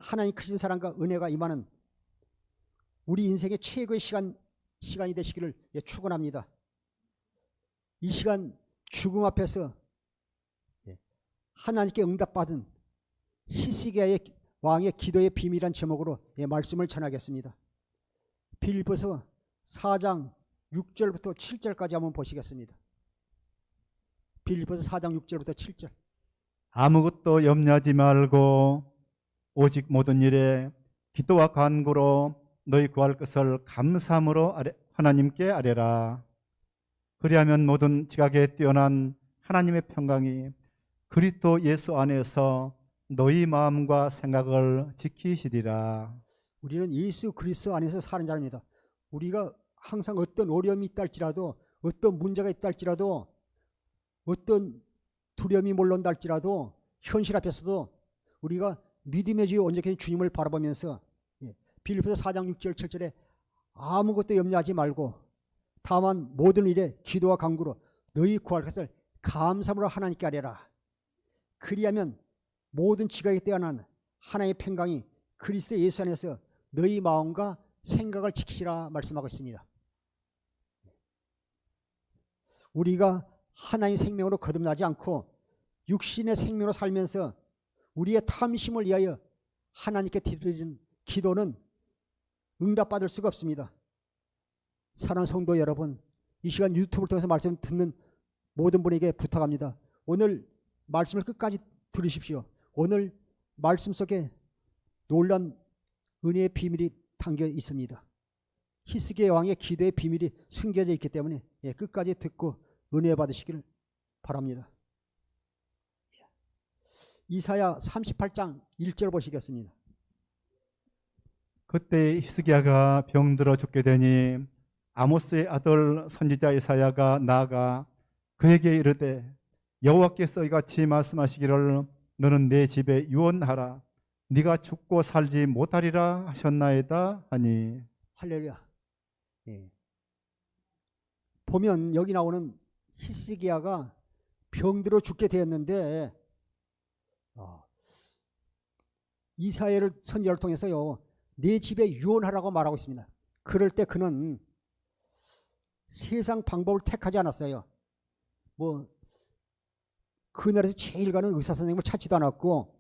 하나님 크신 사랑과 은혜가 임하는 우리 인생의 최고의 시간이 되시기를 축원합니다. 이 시간 죽음 앞에서 하나님께 응답받은 히스기야의 왕의 기도의 비밀이란 제목으로 말씀을 전하겠습니다. 빌립보서 4장 6절부터 7절까지 한번 보시겠습니다. 빌립보서 4장 6절부터 7절. 아무것도 염려하지 말고 오직 모든 일에 기도와 간구로 너희 구할 것을 감사함으로 하나님께 아뢰라. 그리하면 모든 지각에 뛰어난 하나님의 평강이 그리스도 예수 안에서 너희 마음과 생각을 지키시리라. 우리는 예수 그리스도 안에서 사는 자입니다. 우리가 항상 어떤 어려움이 있다 할지라도, 어떤 문제가 있다 할지라도, 어떤 두려움이 몰려온다 할지라도, 현실 앞에서도 우리가 믿음의 주 온전히 주님을 바라보면서 빌립보서 4장 6절 7절에 아무것도 염려하지 말고 다만 모든 일에 기도와 간구로 너희 구할 것을 감사함으로 하나님께 아뢰라. 그리하면 모든 지각에 뛰어난 하나님의 평강이 그리스도 예수 안에서 너희 마음과 생각을 지키시라 말씀하고 있습니다. 우리가 하나님의 생명으로 거듭나지 않고 육신의 생명으로 살면서 우리의 탐심을 위하여 하나님께 드리는 기도는 응답받을 수가 없습니다. 사랑하는 성도 여러분, 이 시간 유튜브를 통해서 말씀 듣는 모든 분에게 부탁합니다. 오늘 말씀을 끝까지 들으십시오. 오늘 말씀 속에 놀란 은혜의 비밀이 담겨 있습니다. 히스기야 왕의 기도의 비밀이 숨겨져 있기 때문에 끝까지 듣고 은혜 받으시기를 바랍니다. 이사야 38장 1절 보시겠습니다. 그때 히스기야가 병들어 죽게 되니 아모스의 아들 선지자 이사야가 나아가 그에게 이르되 여호와께서 이같이 말씀하시기를 너는 내 집에 유언하라. 네가 죽고 살지 못하리라 하셨나이다 하니. 할렐루야. 보면 여기 나오는 히스기야가 병들어 죽게 되었는데 이사야를 선지자를 통해서요 내 집에 유언하라고 말하고 있습니다. 그럴 때 그는 세상 방법을 택하지 않았어요. 그 나라에서 제일 가는 의사 선생님을 찾지도 않았고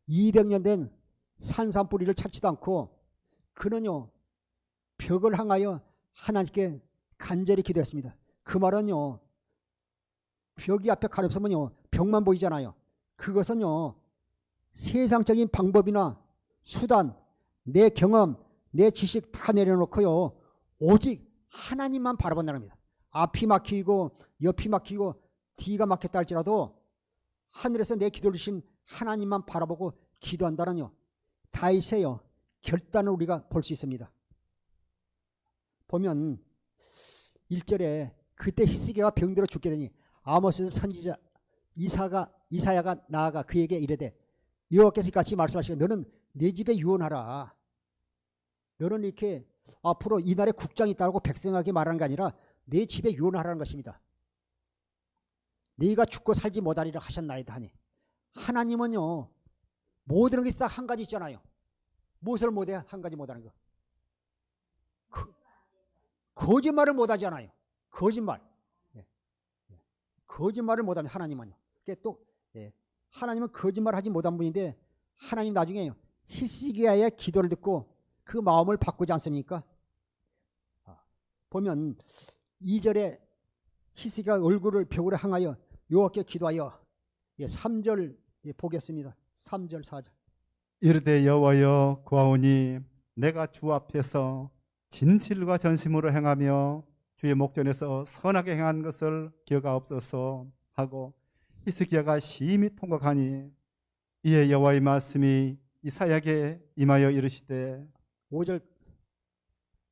200년 된 산삼뿌리를 찾지도 않고 그는요 벽을 향하여 하나님께 간절히 기도했습니다. 그 말은요 벽이 앞에 가렵으면요 벽만 보이잖아요. 그것은요 세상적인 방법이나 수단, 내 경험, 내 지식 다 내려놓고요 오직 하나님만 바라본다는 겁니다. 앞이 막히고 옆이 막히고 뒤가 막혔다 할지라도 하늘에서 내 기도를 주신 하나님만 바라보고 기도한다는요 다윗의 결단을 우리가 볼 수 있습니다. 보면 1절에 그때 히스기야가 병들어 죽게 되니 아모스 선지자 이사야가 나아가 그에게 이르되 여호와께서 같이 말씀하시고 너는 내 집에 유언하라. 너는 이렇게 앞으로 이 나라에 국장이 있다고 백성에게 말하는 게 아니라 내 집에 유언하라는 것입니다. 네가 죽고 살지 못하리라 하셨나이다 하니 하나님은요 모든 게 딱 한 가지 있잖아요. 무엇을 못해? 한 가지 못하는 거. 거짓말을 못하잖아요. 거짓말. 거짓말을 못하면 하나님은요. 또 하나님은 거짓말하지 못한 분인데 하나님 나중에 히스기야의 기도를 듣고 그 마음을 바꾸지 않습니까? 보면 2절에 히스기야 얼굴을 벽으로 향하여 여호와께 기도하여 3절 보겠습니다. 3절 4절. 이르되 여호와여 구하오니 내가 주 앞에서 진실과 전심으로 행하며 주의 목전에서 선하게 행한 것을 기억하옵소서 하고 히스기야가 심히 통곡하니 이에 여호와의 말씀이 이사야에게 임하여 이르시되 5절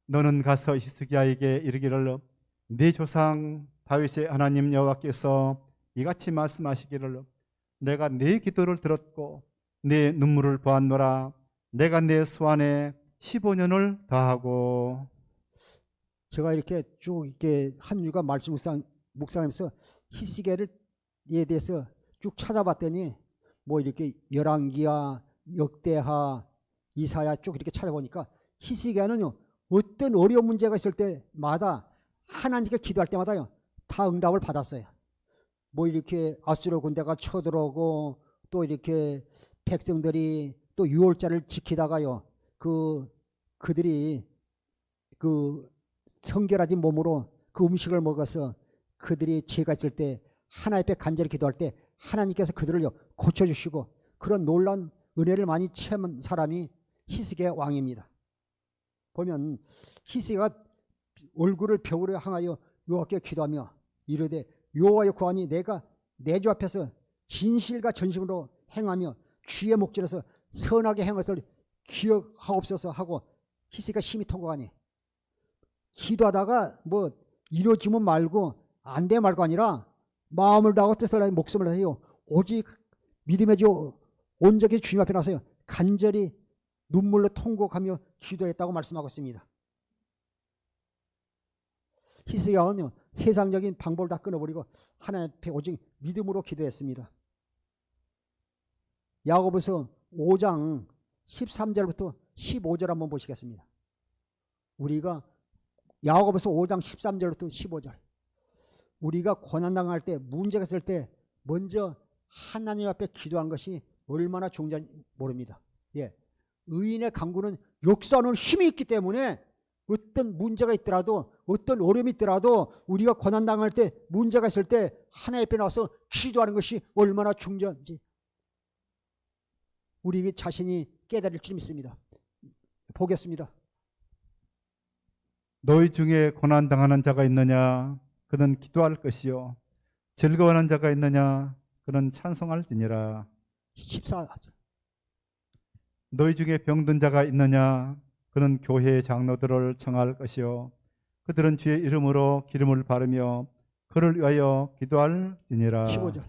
너는 가서 히스기야에게 이르기를 네 조상 다윗의 하나님 여호와께서 이같이 말씀하시기를 내가 네 기도를 들었고 네 눈물을 보았노라. 내가 내 수안에 15년을 더하고. 제가 이렇게 쭉 이렇게 한 주가 말씀 묵상하면서 히스기야에 대해서 쭉 찾아봤더니 이렇게 열왕기야 역대하, 이사야 쭉 이렇게 찾아보니까 히스기야는요 어떤 어려운 문제가 있을 때마다 하나님께 기도할 때마다요 다 응답을 받았어요. 뭐 이렇게 아수르 군대가 쳐들어오고 또 이렇게 백성들이 또 유월절을 지키다가요 그들이 그 성결하진 몸으로 그 음식을 먹어서 그들이 죄가 있을 때 하나님 앞에 간절히 기도할 때 하나님께서 그들을 고쳐주시고 그런 놀라운 은혜를 많이 체험한 사람이 히스기야 왕입니다. 보면 히스기야가 얼굴을 벽으로 향하여 여호와께 기도하며 이르되 여호와의 구하니 내가 내 주 앞에서 진실과 전심으로 행하며 주의 목전에서 선하게 행한 것을 기억하옵소서 하고 히스기야가 심히 통곡하니 기도하다가 뭐 이루어지면 말고 안 돼 말고 아니라 마음을 다하고 뜻을 다하여 목숨을 다하여 오직 믿음의 주 온전히 주님 앞에 나서요 간절히 눈물로 통곡하며 기도했다고 말씀하고 있습니다. 히스기야는 세상적인 방법을 다 끊어버리고 하나님 앞에 오직 믿음으로 기도했습니다. 야고보서 5장 13절부터 15절 한번 보시겠습니다. 우리가 야고보서 5장 13절부터 15절 우리가 고난당할 때 문제가 있을 때 먼저 하나님 앞에 기도한 것이 얼마나 중요한지 모릅니다. 예, 의인의 강구는 역사하는 힘이 있기 때문에 어떤 문제가 있더라도 어떤 어려움이 있더라도 우리가 고난당할 때 문제가 있을 때 하나님 앞에 나와서 기도하는 것이 얼마나 중요한지 우리 자신이 깨달을 줄 믿습니다. 보겠습니다. 너희 중에 고난당하는 자가 있느냐 그는 기도할 것이요 즐거워하는 자가 있느냐 그는 찬송할지니라. 14절 너희 중에 병든 자가 있느냐 그는 교회의 장로들을 청할 것이요 그들은 주의 이름으로 기름을 바르며 그를 위하여 기도할지니라. 15절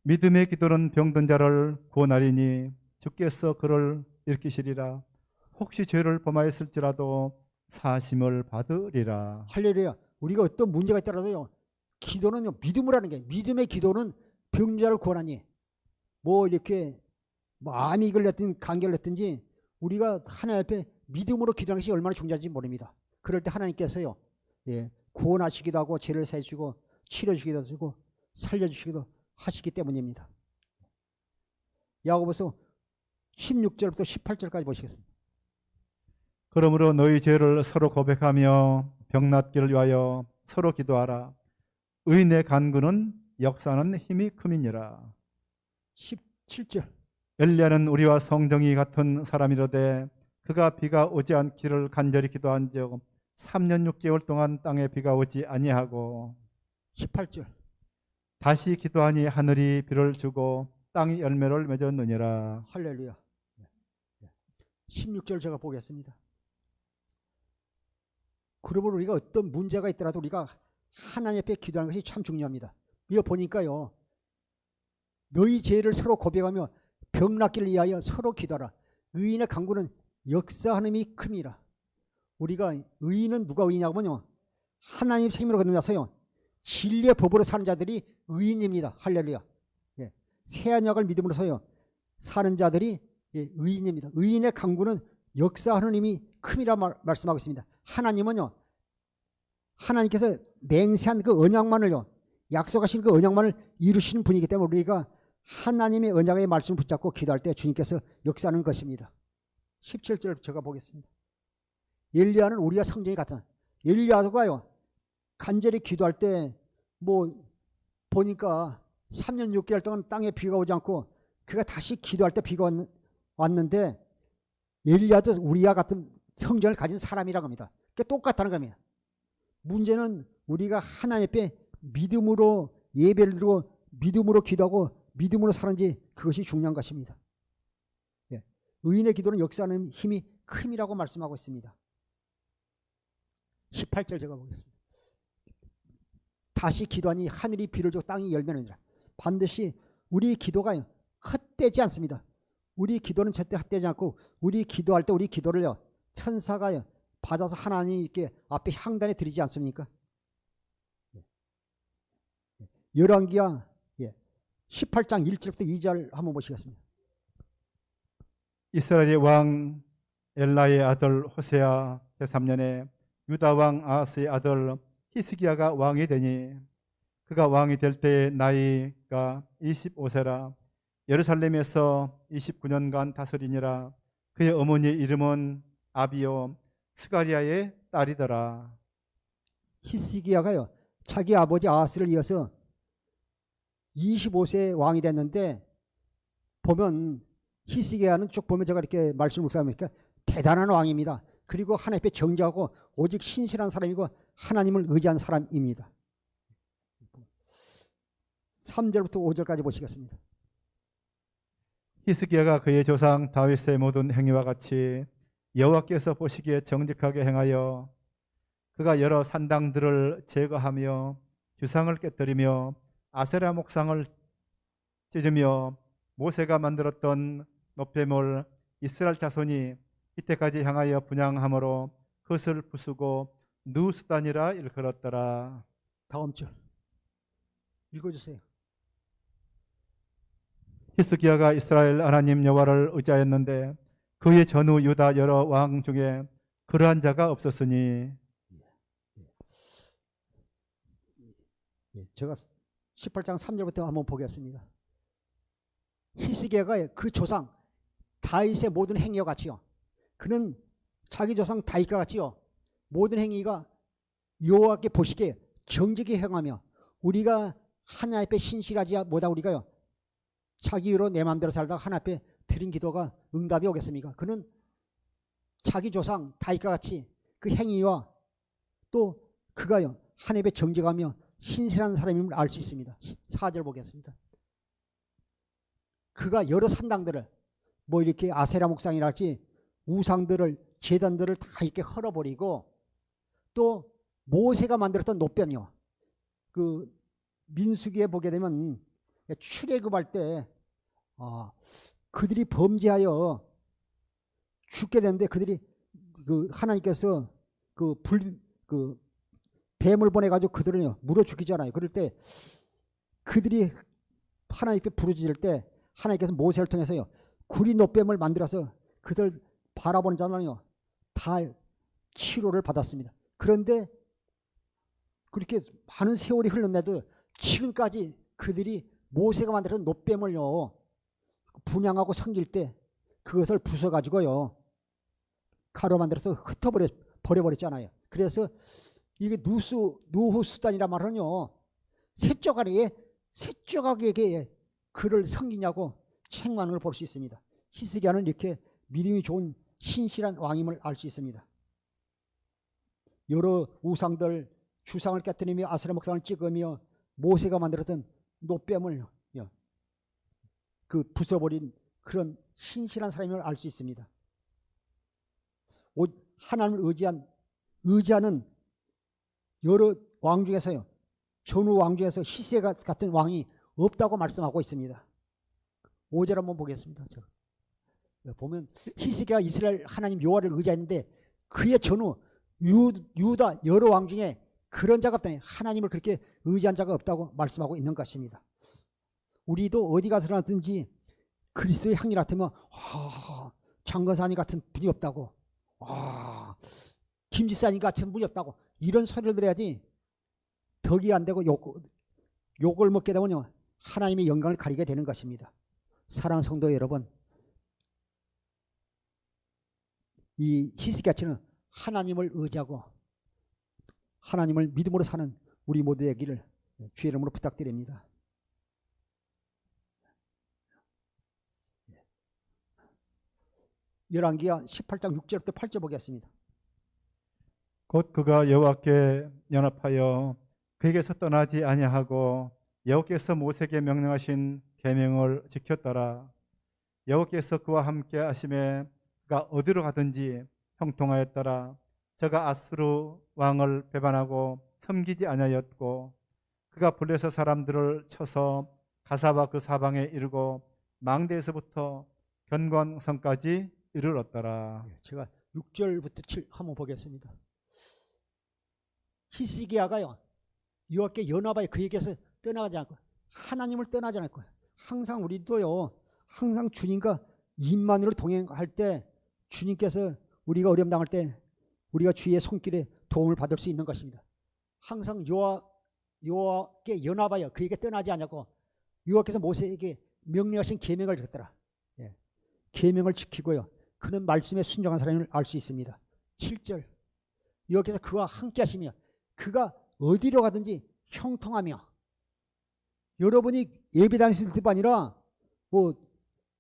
믿음의 기도는 병든 자를 구원하리니 주께서 그를 일으키시리라. 혹시 죄를 범하였을지라도 사심을 받으리라. 할렐루야. 우리가 어떤 문제가 있더라도요 기도는요 믿음으로 하는 게 믿음의 기도는 병자를 구원하니 뭐 이렇게 뭐 암이 걸렸든 감기를 걸렸든지 우리가 하나님 앞에 믿음으로 기도하는 것이 얼마나 중요한지 모릅니다. 그럴 때 하나님께서요 구원하시기도 하고 죄를 사해주시고 치료주시기도 하시고 살려주시기도 하시기 때문입니다. 야고보서 16절부터 18절까지 보시겠습니다. 그러므로 너희 죄를 서로 고백하며 병 낫기를 위하여 서로 기도하라. 의인의 간구는 역사하는 힘이 큼이니라. 17절 엘리야는 우리와 성정이 같은 사람이로되 그가 비가 오지 않기를 간절히 기도한 적 3년 6개월 동안 땅에 비가 오지 아니하고 18절 다시 기도하니 하늘이 비를 주고 땅이 열매를 맺었느니라. 할렐루야. 16절 제가 보겠습니다. 그러므로 우리가 어떤 문제가 있더라도 우리가 하나님 앞에 기도하는 것이 참 중요합니다. 이거 보니까요 너희 죄를 서로 고백하며 병 낫기를 위하여 서로 기도하라. 의인의 간구는 역사하는 힘이 큼이라. 우리가 의인은 누가 의인이냐면요 하나님 생명을 거듭나서요 진리의 법으로 사는 자들이 의인입니다. 할렐루야. 새 언약을 믿음으로서요 사는 자들이 의인입니다. 의인의 간구는 역사하는 힘이 큼이라 말씀하고 있습니다. 하나님은요 하나님께서 맹세한 그 언약만을요 약속하신 그 언약만을 이루시는 분이기 때문에 우리가 하나님의 언약의 말씀을 붙잡고 기도할 때 주님께서 역사하는 것입니다. 17절 제가 보겠습니다. 엘리야는 우리가 성정이 같은 엘리야도가요 간절히 기도할 때 뭐 보니까 3년 6개월 동안 땅에 비가 오지 않고 그가 다시 기도할 때 비가 왔는데 엘리야도 우리와 같은 성정을 가진 사람이라고 합니다. 그게 똑같다는 겁니다. 문제는 우리가 하나님 앞에 믿음으로 예배를 드리고 믿음으로 기도하고 믿음으로 사는지 그것이 중요한 것입니다. 의인의 기도는 역사하는 힘이 큼이라고 말씀하고 있습니다. 18절 제가 보겠습니다. 다시 기도하니 하늘이 비를 주고 땅이 열매느니라. 반드시 우리 기도가 헛되지 않습니다. 우리 기도는 절대 헛되지 않고 우리 기도할 때 우리 기도를요 천사가 받아서 하나님께 앞에 향단에 드리지 않습니까? 열왕기하 18장 1절부터 2절 한번 보시겠습니다. 이스라엘의 왕 엘라의 아들 호세아 제3년에 유다 왕 아하스의 아들 히스기야가 왕이 되니 그가 왕이 될 때 나이가 25세라 예루살렘에서 29년간 다스리니라. 그의 어머니 이름은 아비요 스가리아의 딸이더라. 히스기야가요 자기 아버지 아하스를 이어서 25세 왕이 됐는데, 보면 히스기야는 쭉 보면 제가 이렇게 말씀을 묵상하니까 대단한 왕입니다. 그리고 하나님 앞에 정직하고 오직 신실한 사람이고 하나님을 의지한 사람입니다. 3절부터 5절까지 보시겠습니다. 히스기야가 그의 조상 다윗의 모든 행위와 같이 여호와께서 보시기에 정직하게 행하여 그가 여러 산당들을 제거하며 주상을 깨뜨리며 아세라 목상을 찢으며 모세가 만들었던 노폐물 이스라엘 자손이 이때까지 향하여 분향함으로 그것을 부수고 누수단이라 일컬었더라. 다음 절 읽어주세요. 히스기야가 이스라엘 하나님 여호와를 의지하였는데 그의 전후 유다 여러 왕 중에 그러한 자가 없었으니. 제가 18장 3절부터 한번 보겠습니다. 히스기야가 그 조상 다윗의 모든 행위와 같이요, 그는 자기 조상 다윗과 같이요 모든 행위가 여호와께 보시기에 정직히 행하며, 우리가 하나님 앞에 신실하지 못하 우리가요 자기 의로 내 마음대로 살다가 하나님 앞에 드린 기도가 응답이 오겠습니까? 그는 자기 조상 다윗과 같이 그 행위와 또 그가요 하나님 앞에 정직하며 신실한 사람임을 알 수 있습니다. 4절 보겠습니다. 그가 여러 산당들을 뭐 이렇게 아세라 목상이랄지 우상들을 제단들을 다 이렇게 헐어버리고, 또 모세가 만들었던 노뱀이요, 그 민수기에 보게 되면 출애굽할 때 그들이 범죄하여 죽게 되는데, 그들이 그 하나님께서 그 뱀을 보내가지고 그들을 물어 죽이잖아요. 그럴 때 그들이 하나님께 부르짖을 때 하나님께서 모세를 통해서요 구리 노뱀을 만들어서 그들 바라보는 자는요 다 치료를 받았습니다. 그런데 그렇게 많은 세월이 흘렀는데도 지금까지 그들이 모세가 만들어서 노뱀을요 분양하고 섬길 때 그것을 부숴가지고요 가루 만들어서 흩어버렸잖아요. 그래서 이게 누후수단이란 말은요 새조각에게 그를 섬기냐고 책망하는 걸 볼 수 있습니다. 히스기야는 이렇게 믿음이 좋은 신실한 왕임을 알 수 있습니다. 여러 우상들 주상을 깨뜨리며 아세라 목상을 찍으며 모세가 만들었던 노뱀을 그 부숴버린 그런 신실한 사람임을 알 수 있습니다. 하나님을 의지하는 여러 왕 중에서요 전후 왕 중에서 히스기야 같은 왕이 없다고 말씀하고 있습니다. 5절 한번 보겠습니다. 보면 히스기야가 이스라엘 하나님 여호와를 의지했는데 그의 전후 유다 여러 왕 중에 그런 자가 없다니, 하나님을 그렇게 의지한 자가 없다고 말씀하고 있는 것입니다. 우리도 어디 가서라든지 그리스도의 향기 같으면 장거사님 같은 분이 없다고, 김지사님 같은 분이 없다고 이런 소리를 들어야지 덕이 안 되고 욕을 먹게 되면요 하나님의 영광을 가리게 되는 것입니다. 사랑하는 성도 여러분, 이 히스기야처럼 하나님을 의지하고 하나님을 믿음으로 사는 우리 모두 되기를 주의 이름으로 부탁드립니다. 열왕기하 18장 6절부터 8절 보겠습니다. 곧 그가 여호와께 연합하여 그에게서 떠나지 아니하고 여호와께서 모세에게 명령하신 계명을 지켰더라. 여호와께서 그와 함께 하심에 그가 어디로 가든지 형통하였더라. 저가 아수르 왕을 배반하고 섬기지 아니하였고 그가 블레셋 사람들을 쳐서 가사와 그 사방에 이르고 망대에서부터 견관성까지 이르렀더라. 제가 6절부터 7 한번 보겠습니다. 히스기야가요 여호와께 연합하여 그에게서 떠나가지 않고 하나님을 떠나지 않을 거예요. 항상 우리도요 항상 주님과 임마누엘 동행할 때 주님께서 우리가 어려움 당할 때 우리가 주의 손길에 도움을 받을 수 있는 것입니다. 항상 여호와께 연합하여 그에게 떠나지 않냐고 여호와께서 모세에게 명령하신 계명을 지켰더라. 예. 계명을 지키고요. 그는 말씀에 순종한 사람을 알 수 있습니다. 7절 여호와께서 그와 함께 하시며 그가 어디로 가든지 형통하며 여러분이 예배당에 있을 뿐 아니라 뭐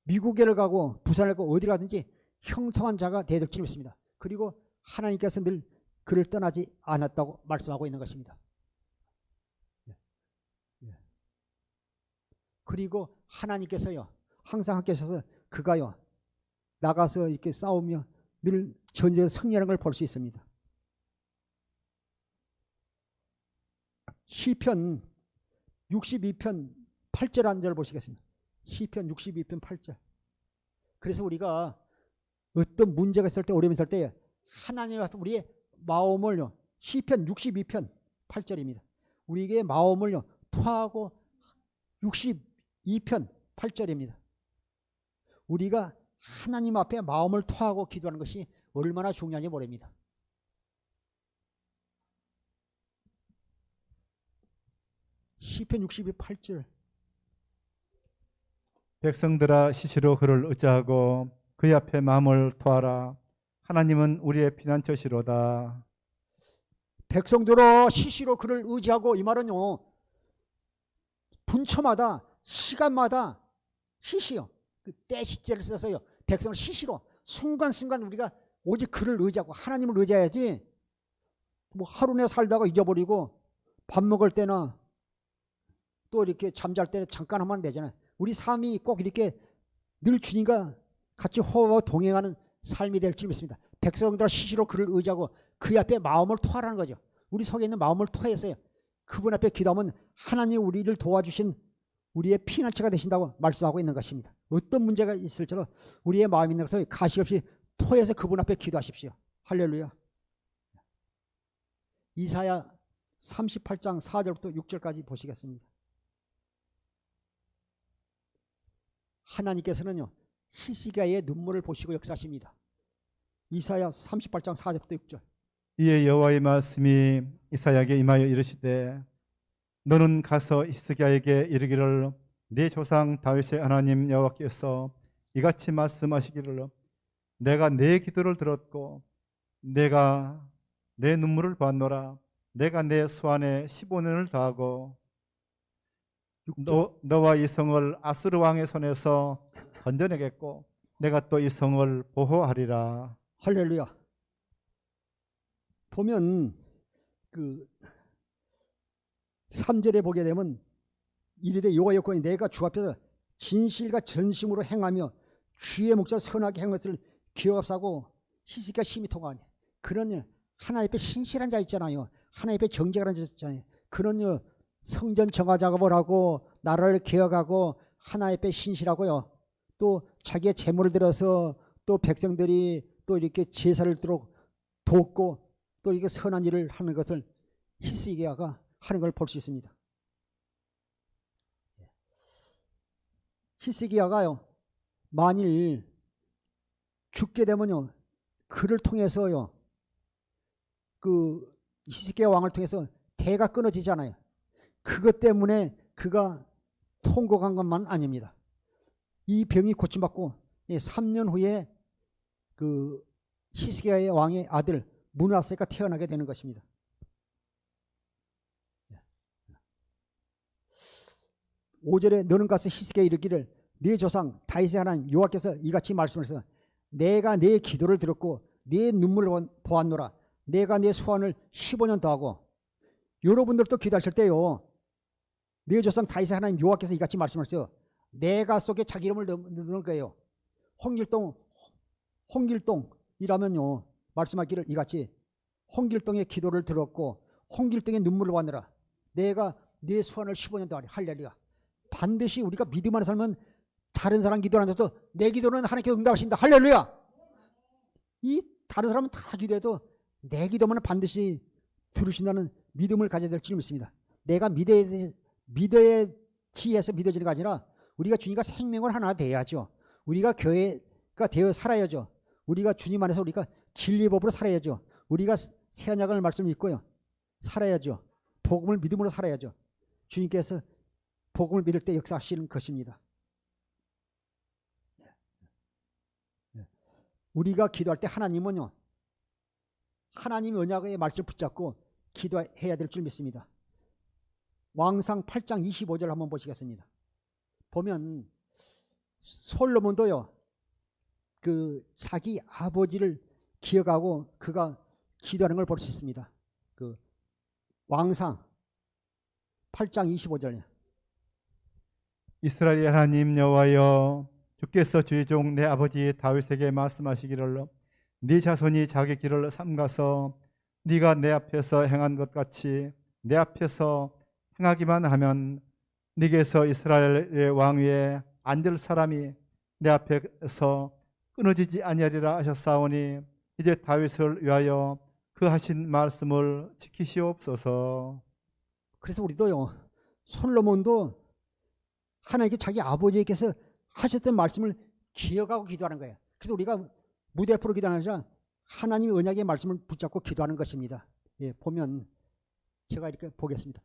미국에 가고 부산에 가고 어디 가든지 형통한 자가 되어야 될 줄 믿습니다. 그리고 하나님께서 늘 그를 떠나지 않았다고 말씀하고 있는 것입니다. 그리고 하나님께서요 항상 함께 하셔서 그가요 나가서 이렇게 싸우며 늘 전쟁에서 승리하는 걸 볼 수 있습니다. 시편 62편 8절 한 절 보시겠습니다. 시편 62편 8절. 그래서 우리가 어떤 문제가 있을 때 어려움이 있을 때 하나님 앞에 우리의 마음을요 시편 62편 8절입니다. 우리에게 마음을요 토하고 62편 8절입니다. 우리가 하나님 앞에 마음을 토하고 기도하는 것이 얼마나 중요한지 모릅니다. 시편 62편 8절. 백성들아 시시로 그를 의지하고 그의 앞에 마음을 토하라. 하나님은 우리의 피난처시로다. 백성들아 시시로 그를 의지하고 이 말은요 분초마다 시간마다 시시요 그 때 시제를 써서요 백성을 시시로 순간순간 우리가 오직 그를 의지하고 하나님을 의지해야지 뭐 하루 내 살다가 잊어버리고 밥 먹을 때나 또 이렇게 잠잘 때 잠깐 하면 되잖아요. 우리 삶이 꼭 이렇게 늘 주님과 같이 호흡하고 동행하는 삶이 될 줄 믿습니다. 백성들아 시시로 그를 의지하고 그 앞에 마음을 토하라는 거죠. 우리 속에 있는 마음을 토해서요 그분 앞에 기도하면 하나님 우리를 도와주신 우리의 피난처가 되신다고 말씀하고 있는 것입니다. 어떤 문제가 있을지라도 우리의 마음이 있는 것을 가시 없이 토해서 그분 앞에 기도하십시오. 할렐루야. 이사야 38장 4절부터 6절까지 보시겠습니다. 하나님께서는요 히스기야의 눈물을 보시고 역사하십니다. 이사야 38장 4절부터 6절. 이에 여호와의 말씀이 이사야에게 임하여 이르시되 너는 가서 히스기야에게 이르기를 네 조상 다윗의 하나님 여호와께서 이같이 말씀하시기를 내가 네 기도를 들었고 내가 내 눈물을 보았노라. 내가 내 소원에 15년을 더하고 너와 이 성을 아수르 왕의 손에서 건져내겠고 내가 또 이 성을 보호하리라. 할렐루야. 보면 그 3절에 보게 되면 이르되 여호와 여호와여 내가 주 앞에서 진실과 전심으로 행하며 주의 목자 선하게 행한 것을 기억합사고 히스기야 심히 통하니 그런 하나님 앞에 신실한 자 있잖아요. 하나님 앞에 정직한 자 있잖아요. 그런 성전 정화 작업을 하고 나라를 개혁하고 하나님 앞에 신실하고요. 또 자기의 재물을 들어서 또 백성들이 또 이렇게 제사를 드도록 돕고 또 이렇게 선한 일을 하는 것을 히스기야가 하는 걸 볼 수 있습니다. 히스기야가요 만일 죽게 되면요 그를 통해서요 그 히스기야 왕을 통해서 대가 끊어지잖아요. 그것 때문에 그가 통곡한 것만 아닙니다. 이 병이 고침받고 3년 후에 그 히스기야의 왕의 아들 므낫세가 태어나게 되는 것입니다. 5절에 너는 가서 히스기야에 이르기를 네 조상 다윗의 하나님 여호와께서 이같이 말씀하셔서 내가 네 기도를 들었고 네 눈물을 보았노라. 내가 네 소원을 15년 더하고. 여러분들도 기도하실 때요 네 조상 다윗의 하나님 여호와께서 이같이 말씀하셔서 내가 속에 자기 이름을 넣는 거예요. 홍길동이라면요 말씀하기를 이같이 홍길동의 기도를 들었고 홍길동의 눈물을 보았노라. 내가 네 소원을 15년 더하리. 할렐루야. 반드시 우리가 믿음하는 삶은 다른 사람 기도를 안 줘도 내 기도는 하나님께 응답하신다. 할렐루야. 이 다른 사람은 다 기도해도 내 기도만 반드시 들으신다는 믿음을 가져야 될 줄 믿습니다. 내가 믿어야지 해서 믿어지는 게 아니라 우리가 주님과 생명을 하나 돼야죠. 우리가 교회 되어 살아야죠. 우리가 주님 안에서 우리가 진리법으로 살아야죠. 우리가 새 언약을 말씀 읽고요. 살아야죠. 복음을 믿음으로 살아야죠. 주님께서 복음을 믿을 때 역사하시는 것입니다. 우리가 기도할 때 하나님은요. 하나님 언약의 말씀을 붙잡고 기도해야 될 줄 믿습니다. 왕상 8장 25절 한번 보시겠습니다. 보면 솔로몬도요. 그 자기 아버지를 기억하고 그가 기도하는 걸 볼 수 있습니다. 그 왕상 8장 25절. 이스라엘 하나님 여호와여, 주께서 주의 종 내 아버지 다윗에게 말씀하시기를 네 자손이 자기 길을 삼가서 네가 내 앞에서 행한 것 같이 내 앞에서 행하기만 하면 네게서 이스라엘의 왕 위에 앉을 사람이 내 앞에서 끊어지지 아니하리라 하셨사오니 이제 다윗을 위하여 그 하신 말씀을 지키시옵소서. 그래서 우리도요. 솔로몬도 하나님께 자기 아버지께서 하셨던 말씀을 기억하고 기도하는 거예요. 그래서 우리가 무대 앞으로 기도하는 게 아니라 하나님의 언약의 말씀을 붙잡고 기도하는 것입니다. 예, 보면 제가 이렇게 보겠습니다.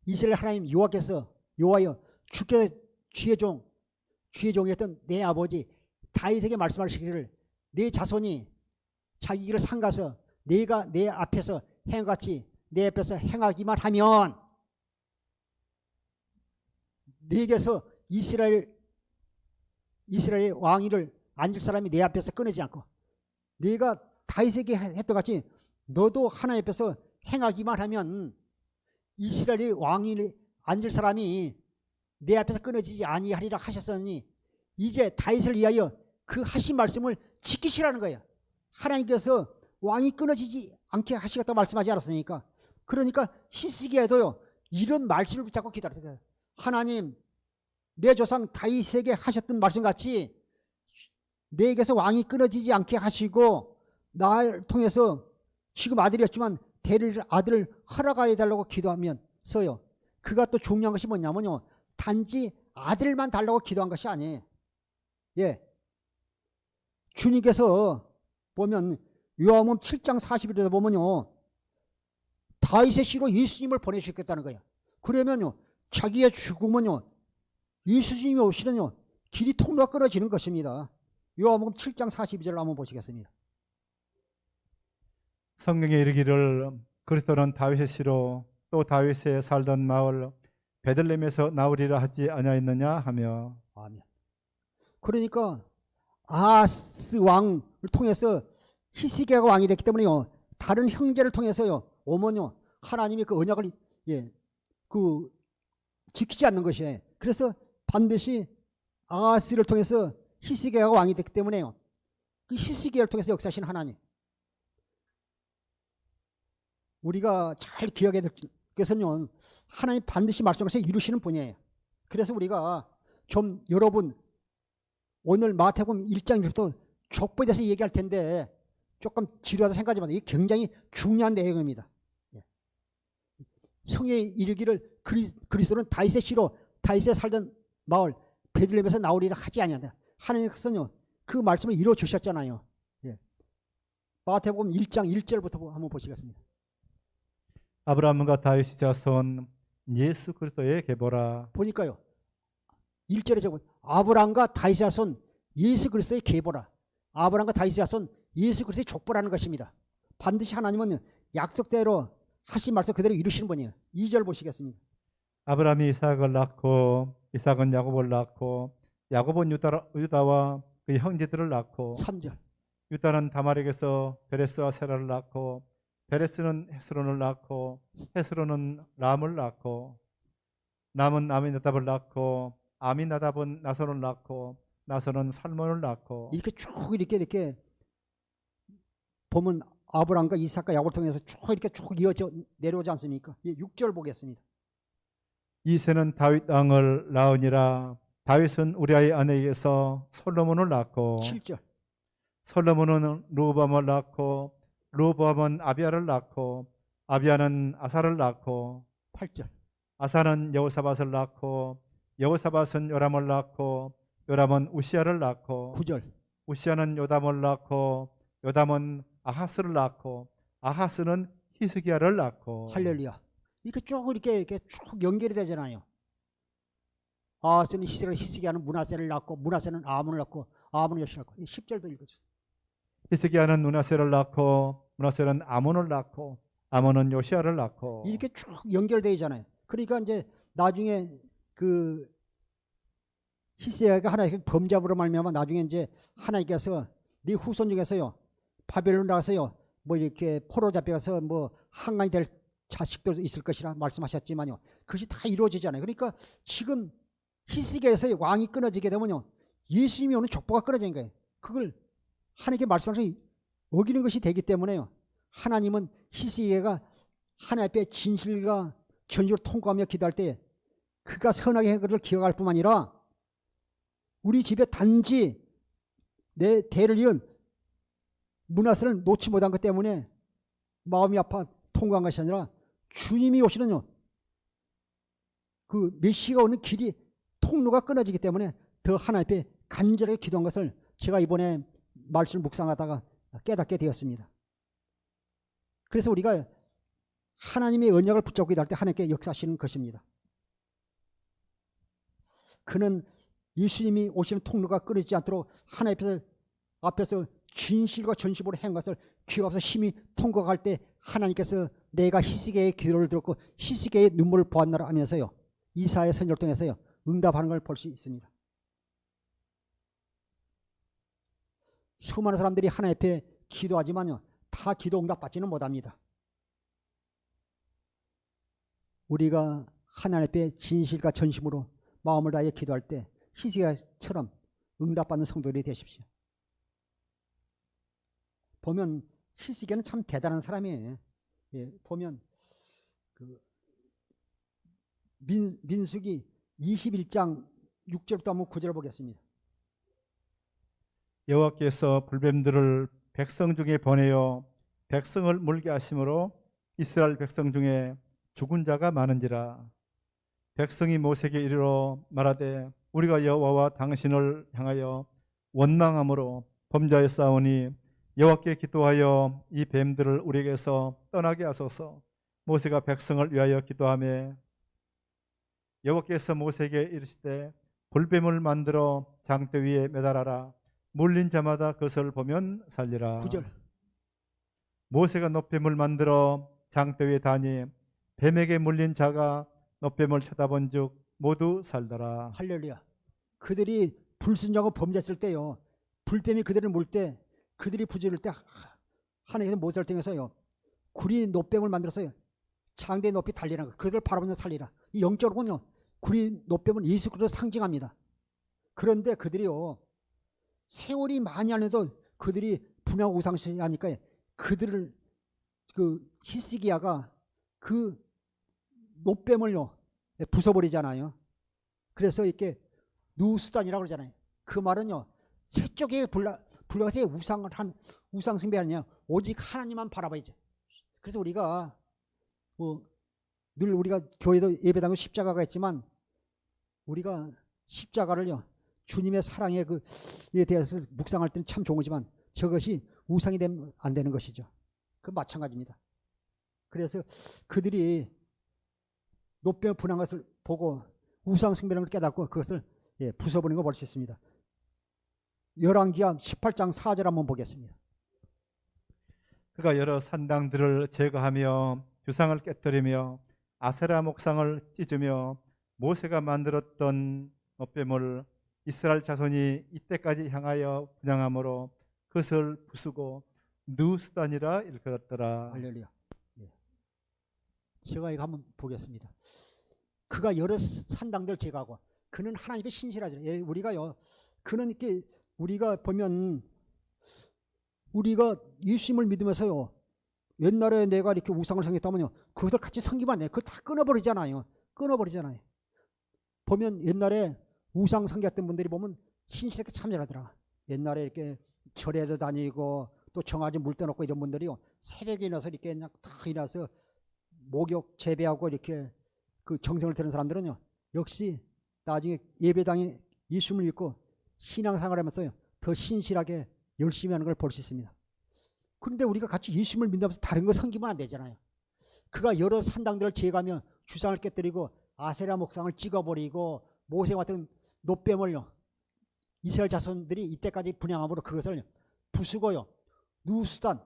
이스라엘 하나님 여호와여 주께서 주의 종이었던 내 아버지 다윗에게 말씀하시기를 내 자손이 자기 길을 삼가서 내가 내 앞에서 행같이 내 앞에서 행하기만 하면 네게서 이스라엘 왕위를 앉을 사람이 내 앞에서 끊어지지 않고 네가 다윗에게 했던 같이 너도 하나님 앞에서 행하기만 하면 이스라엘 왕위를 앉을 사람이 내 앞에서 끊어지지 아니하리라 하셨으니 이제 다윗을 위하여 그 하신 말씀을 지키시라는 거예요. 하나님께서 왕이 끊어지지 않게 하시겠다고 말씀하지 않았습니까? 그러니까 히스기야도요 이런 말씀을 붙잡고 기도하는 거예요. 하나님 내 조상 다윗에게 하셨던 말씀같이 내게서 왕이 끊어지지 않게 하시고 나를 통해서 지금 아들이었지만 대를 아들을 허락하여 달라고 기도하면서요. 그가 또 중요한 것이 뭐냐면요. 단지 아들만 달라고 기도한 것이 아니에요. 예. 주님께서 보면 요한복음 7장 41절에 보면요. 다윗의 씨로 예수님을 보내주셨겠다는 거예요. 그러면요. 자기의 죽음은요. 예수님이 오시는요. 길이 통로가 끊어지는 것입니다. 요한복음 7장 42절을 한번 보시겠습니다. 성경에 이르기를 그리스도는 다윗의 씨로 또 다윗의 살던 마을 베들레헴에서 나오리라 하지 아니하였느냐 하며. 아멘. 그러니까 아하스 왕을 통해서 히스기야가 왕이 됐기 때문에요. 다른 형제를 통해서요. 오면요. 하나님이 그 언약을 지키지 않는 것이에요. 그래서 반드시 아하스를 통해서 히스기야가 왕이 됐기 때문에요. 그 히스기야를 통해서 역사하신 하나님. 우리가 잘 기억해야 될 것은요. 하나님 반드시 말씀하셔서 이루시는 분이에요. 그래서 우리가 좀 여러분 오늘 마태복음 1장 1절부터 족보에 대해서 얘기할 텐데 조금 지루하다 생각하지만 이게 굉장히 중요한 내용입니다. 성경에 이르기를 그리스도는 다윗의 씨로 다윗의 살던 마을 베들레헴에서 나오리라 하지 아니한다. 하나님께서는요 그 말씀을 이루어 주셨잖아요. 예. 마태복음 1장 1절부터 한번 보시겠습니다. 아브라함과 다윗의 자손 예수 그리스도의 계보라. 보니까요. 1절에 적은 아브라함과 다윗의 자손 예수 그리스도의 계보라. 아브라함과 다윗의 자손 예수 그리스도의 족보라는 것입니다. 반드시 하나님은 약속대로 하신 말씀 그대로 이루시는 분이에요. 2절 보시겠습니다. 아브라함이 이삭을 낳고 이삭은 야곱을 낳고 야곱은 유다와 그 형제들을 낳고 3절. 유다는 다말에게서 베레스와 세라를 낳고 베레스는 헤스론을 낳고 헤스론은 람을 낳고 람은 아미나답을 낳고 아미나답은 나손을 낳고 나손은 살몬을 낳고. 이렇게 쭉 이렇게 보면 아브라함과 이삭과 야곱을 통해서 쭉 이렇게 쭉 이어져 내려오지 않습니까? 6절 보겠습니다. 이새는 다윗 왕을 낳으니라. 다윗은 우리아의 아내에게서 솔로몬을 낳고 7절. 솔로몬은 르호보암을 낳고 르호보암은 아비야를 낳고 아비야는 아사를 낳고 8절. 아사는 여호사밧을 낳고 여호사밧은 요람을 낳고 요람은 우시야를 낳고 9절. 우시아는 요담을 낳고 요담은 아하스를 낳고 아하스는 히스기야를 낳고. 할렐루야. 이렇게 쭉 이렇게 쭉 연결이 되잖아요. 아하스는 히스기야는 므낫세를 낳고 므낫세는 아몬을 낳고 아몬은 요시를 낳고. 10절도 읽어주세요. 히스기야는 므낫세를 낳고 므낫세는 아몬을 낳고 아몬은 요시아를 낳고. 이렇게 쭉 연결되어 있잖아요. 그러니까 이제 나중에 그 히스기야가 하나님의 범죄함으로 말미암아 나중에 이제 하나님께서 네 후손 중에서요 바벨론 나가서요 뭐 이렇게 포로 잡혀가서 뭐 한강이 될 자식도 있을 것이라 말씀하셨지만요 그것이 다 이루어지잖아요. 그러니까 지금 히스기야에서 왕이 끊어지게 되면요 예수님이 오는 족보가 끊어지는 거예요. 그걸 하나님께 말씀하셔서 어기는 것이 되기 때문에요 하나님은 히스기야가 하나님 앞에 진실과 전적으로 통과하며 기도할 때 그가 선하게 한 것을 기억할 뿐만 아니라 우리 집에 단지 내 대를 이은 므낫세를 놓지 못한 것 때문에 마음이 아파 통과한 것이 아니라 주님이 오시는요 그 메시가 오는 길이 통로가 끊어지기 때문에 더 하나님 앞에 간절하게 기도한 것을 제가 이번에 말씀을 묵상하다가 깨닫게 되었습니다. 그래서 우리가 하나님의 언약을 붙잡고 기도할 때 하나님께 역사하시는 것입니다. 그는 예수님이 오시는 통로가 끊어지지 않도록 하나님 앞에서 진실과 전심으로 한 것을 기억하면서 힘이 통과할 때 하나님께서 내가 히스기야의 기도를 들었고 히스기야의 눈물을 보았노라 하면서요 이사야의 선지를 통해서요 응답하는 걸 볼 수 있습니다. 수많은 사람들이 하나님 앞에 기도하지만요 다 기도 응답 받지는 못합니다. 우리가 하나님 앞에 진실과 전심으로 마음을 다해 기도할 때 히스기야처럼 응답받는 성도들이 되십시오. 보면 히스기야는 참 대단한 사람이에요. 예, 보면 그 민수기 21장 6절부터 한번 9절을 보겠습니다. 여호와께서 불뱀들을 백성 중에 보내어 백성을 물게 하심으로 이스라엘 백성 중에 죽은 자가 많은지라. 백성이 모세에게 이르러 말하되 우리가 여호와와 당신을 향하여 원망함으로 범죄하였사오니 여호와께 기도하여 이 뱀들을 우리에게서 떠나게 하소서. 모세가 백성을 위하여 기도하며 여호와께서 모세에게 이르시되 불뱀을 만들어 장대 위에 매달아라. 물린 자마다 그것을 보면 살리라. 9절. 모세가 놋뱀을 만들어 장대 위에 다니 뱀에게 물린 자가 놋뱀을 쳐다본 즉 모두 살더라. 할렐루야. 그들이 불순종하고 범죄했을 때요 불뱀이 그들을 물 때 그들이 부지를 때 하나님께서 모세를 통해서요 구리 놋뱀을 만들어서요 장대 높이 달리라. 그들을 바라보면서 살리라. 이 영적으로 보면요 구리 놋뱀은 예수 그리스도를 상징합니다. 그런데 그들이요 세월이 많이 안 해도 그들이 분양 우상시하니까 그들을 그 히스기야가 그 놋뱀을요 부숴버리잖아요. 그래서 이렇게 누수단이라고 그러잖아요. 그 말은요 세쪽에 불러가서 우상을 한 우상 숭배 아니냐 오직 하나님만 바라봐야죠. 그래서 우리가 늘 우리가 교회도 예배당에 십자가가 있지만 우리가 십자가를요 주님의 사랑에 그에 대해서 묵상할 때는 참 좋은 거지만 저것이 우상이 되면 안 되는 것이죠. 그 마찬가지입니다. 그래서 그들이 놋뱀 분한 것을 보고 우상 숭배를 깨닫고 그것을 부숴버리는 거 볼 수 있습니다. 열왕기하 18장 4절 한번 보겠습니다. 그가 여러 산당들을 제거하며 주상을 깨뜨리며 아세라 목상을 찢으며 모세가 만들었던 놋뱀을 이스라엘 자손이 이때까지 향하여 분향함으로 그것을 부수고 누수단이라 일컬었더라. 할렐루야. 제가 이거 한번 보겠습니다. 그가 여러 산당들을 제거하고 그는 하나님의 신실하죠. 우리가요 그는 이렇게 우리가 보면 우리가 예수님을 믿으면서요 옛날에 내가 이렇게 우상을 섬겼다면요 그것을 같이 섬기면 안 돼요. 그거 다 끊어버리잖아요. 보면 옛날에 우상 섬겼던 분들이 보면 신실하게 참 잘하더라. 옛날에 이렇게 절에도 다니고 또 정아지 물 떠놓고 이런 분들이요 새벽에 일어나서 이렇게 그냥 탁 일어나서 목욕 재배하고 이렇게 그 정성을 들은 사람들은요 역시 나중에 예배당에 예수님을 믿고 신앙생활하면서요 더 신실하게 열심히 하는 걸 볼 수 있습니다. 그런데 우리가 같이 예수님을 믿으면서 다른 거 섬기면 안 되잖아요. 그가 여러 산당들을 제거하며 주상을 깨뜨리고 아세라 목상을 찍어버리고 모세 같은 노뱀을요, 이스라엘 자손들이 이때까지 분양함으로 그것을 부수고요, 누수단,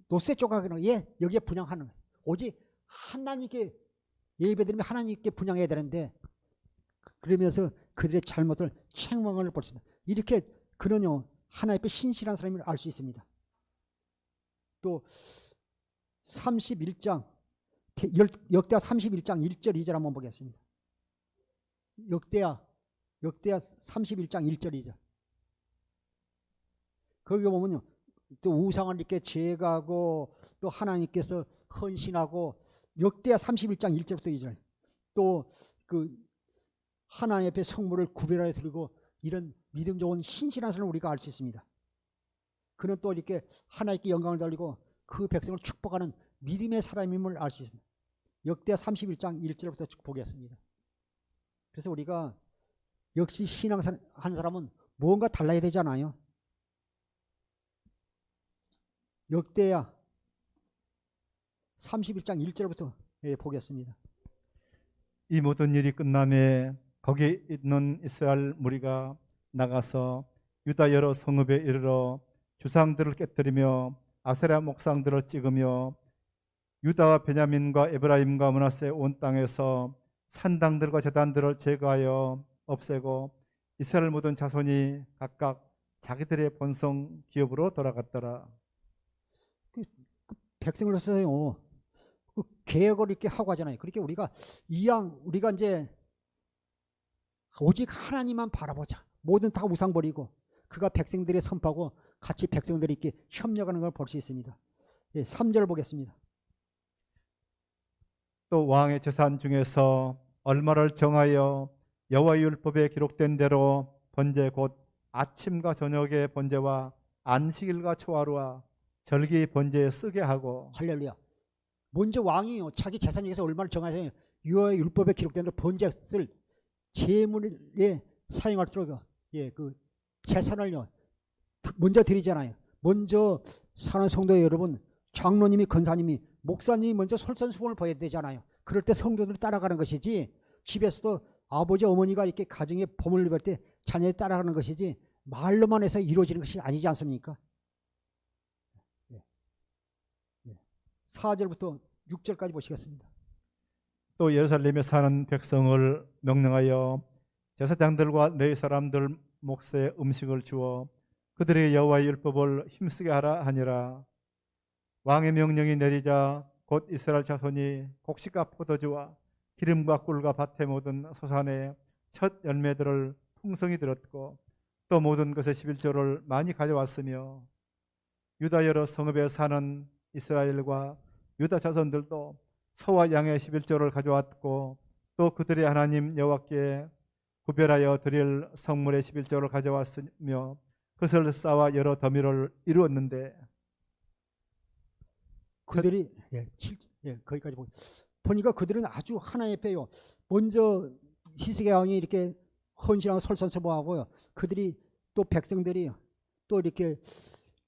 노세 조각이라는 여기에 분양하는 거예요. 오직 하나님께 예배드리면 하나님께 분양해야 되는데, 그러면서 그들의 잘못을 책망을 볼 수 있습니다. 이렇게 그는요 하나님 앞에 신실한 사람을 알 수 있습니다. 또 31장 역대하 31장 1절 2절 한번 보겠습니다. 역대하 31장 1절 2절. 거기 보면요, 또 우상을 이렇게 제거하고 또 하나님께서 헌신하고, 역대하 31장 1절부터 2절. 또 그 하나님 앞에 성물을 구별하여 드리고, 이런 믿음 좋은 신실한 사람을 우리가 알 수 있습니다. 그는 또 이렇게 하나님께 영광을 돌리고 그 백성을 축복하는 믿음의 사람임을 알 수 있습니다. 역대하 31장 1절부터 쭉 보겠습니다. 그래서 우리가 역시 신앙한 사람은 뭔가 달라야 되잖아요. 역대하 31장 1절부터 보겠습니다. 이 모든 일이 끝남에 거기에 있는 이스라엘 무리가 나가서 유다 여러 성읍에 이르러 주상들을 깨뜨리며 아세라 목상들을 찍으며 유다와 베냐민과 에브라임과 므낫세 온 땅에서 산당들과 제단들을 제거하여 없애고 이스라엘 모든 자손이 각각 자기들의 본성 기업으로 돌아갔더라. 백성으로서요, 그 계획을 이렇게 하고 하잖아요. 그렇게 우리가 우리가 이제 오직 하나님만 바라보자. 뭐든 다 우상 버리고 그가 백성들의 선포하고 같이 백성들이 이렇게 협력하는 걸 볼 수 있습니다. 3절 보겠습니다. 또 왕의 재산 중에서 얼마를 정하여 여호와의 율법에 기록된 대로 번제 곧 아침과 저녁의 번제와 안식일과 초하루와 절기 번제에 쓰게 하고. 할렐루야. 먼저 왕이요, 자기 재산 중에서 얼마를 정하서 여호와의 율법에 기록된 대로 번제를 제물에 사용할 수 있도록 그 재산을요 먼저 드리잖아요. 먼저 사는 성도 여러분, 장로님이, 권사님이, 목사님이 먼저 솔선수범을 보여야 되잖아요. 그럴 때 성도들이 따라가는 것이지, 집에서도 아버지 어머니가 이렇게 가정에 봄을 입을 때 자녀에 따라가는 것이지 말로만 해서 이루어지는 것이 아니지 않습니까? 4절부터 6절까지 보시겠습니다. 또 예루살렘에 사는 백성을 명령하여 제사장들과 네 사람들 몫에 음식을 주어 그들의 여호와의 율법을 힘쓰게 하라 하니라. 왕의 명령이 내리자 곧 이스라엘 자손이 곡식과 포도주와 기름과 꿀과 밭의 모든 소산의 첫 열매들을 풍성히 들었고 또 모든 것의 11조를 많이 가져왔으며 유다 여러 성읍에 사는 이스라엘과 유다 자손들도 소와 양의 11조를 가져왔고 또 그들의 하나님 여호와께 구별하여 드릴 성물의 11조를 가져왔으며 그것을 쌓아 여러 더미를 이루었는데. 그들이 거기까지 보니까 그들은 아주 하나님 앞에요, 먼저 히스기야 왕이 이렇게 헌신하고 솔선수범하고요, 그들이 또 백성들이 또 이렇게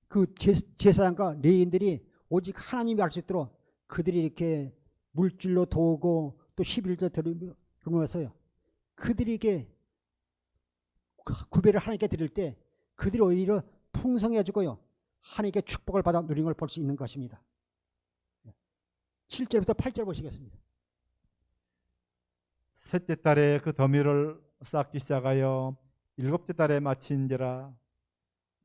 그 제사장과 레위인들이 오직 하나님이 알 수 있도록 그들이 이렇게 물질로 도우고 또 11조 드리면서요, 그들이 이렇게 구별을 하나님께 드릴 때 그들이 오히려 풍성해지고요, 하나님께 축복을 받아 누리는 걸 볼 수 있는 것입니다. 7절부터 8절 보시겠습니다. 셋째 달에 그 더미를 쌓기 시작하여 일곱째 달에 마친지라.